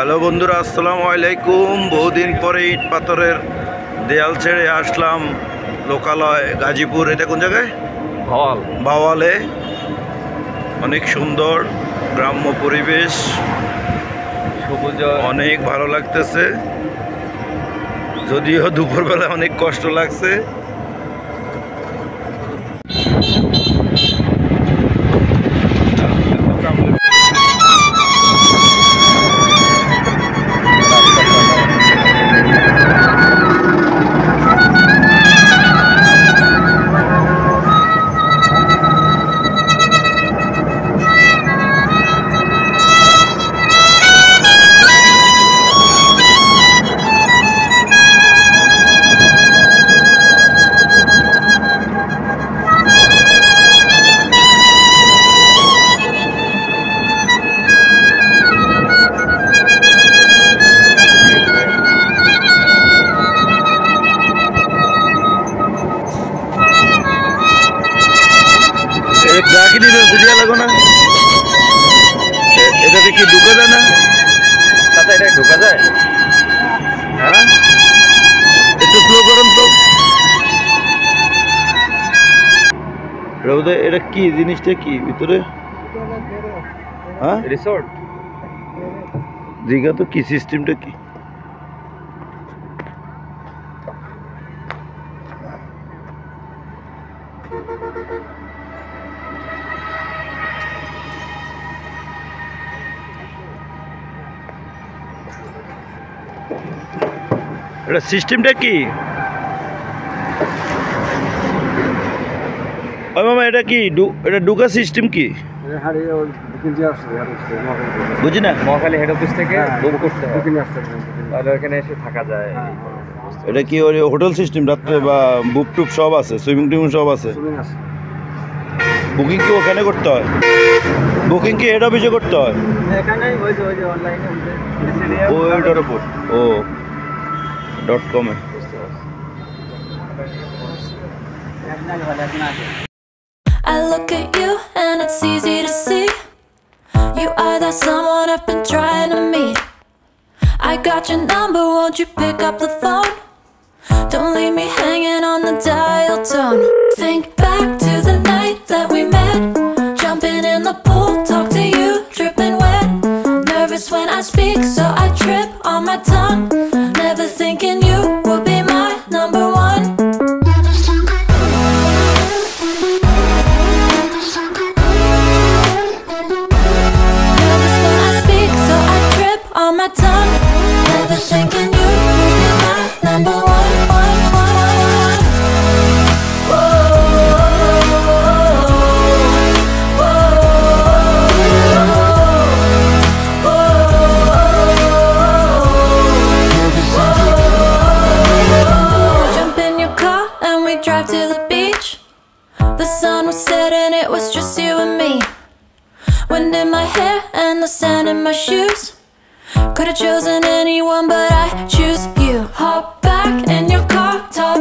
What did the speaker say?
Hello বন্ধুরা, আসসালামু আলাইকুম। বহুদিন পরে ইট পাথরের দেয়াল ছেড়ে আসলাম লোকালয় গাজীপুর। এটা কোন জায়গায়? ভাওয়ালে। অনেক সুন্দর গ্রাম্য পরিবেশ, অনেক ভালো লাগতেছে। যদিও দুপুরবেলা অনেক কষ্ট লাগছে। এটাতে কি ঢুকা যায় না? এটা ঢোকা যায়? হ্যাঁ, একটু স্লো করুন তো। এটা কি জিনিসটা, কি ভিতরে? হ্যাঁ, রিসোর্ট। দীঘা তো কি সিস্টেমটা কি? এটা সিস্টেমটা কি? ওই মামা, এটা কি এটা ঢুকা সিস্টেম কি? বুঝি না। মহাখালী হেড অফিস থেকে বুক করতে হয়, তাহলে ওখানে এসে থাকা যায়। এটা কি ওই হোটেল সিস্টেম? রাত্রে বা বুক টুপ সব আছে, সুইমিং টুইমিং সব আছে? বুকিং কি ওখানে করতে হয়? বুকিং কি হেড অফিসে করতে হয়? ওইটার উপর .com-এ। I look at you and it's easy to see you are that someone I've been trying to meet. I got your number, won't you pick up the phone? Don't leave me hanging on the dial tone. Think back to the night that we met, jumping in the pool, talk to you, dripping wet. Nervous when I speak, so I trip on my tongue. Never thinking you would be my number one. Nervous when I speak, so I trip on my tongue. Never thinking you would be my number one. Drive to the beach. The sun was setting, it was just you and me. Wind in my hair and the sand in my shoes. Could've chosen anyone, but I choose you. Hop back in your car top.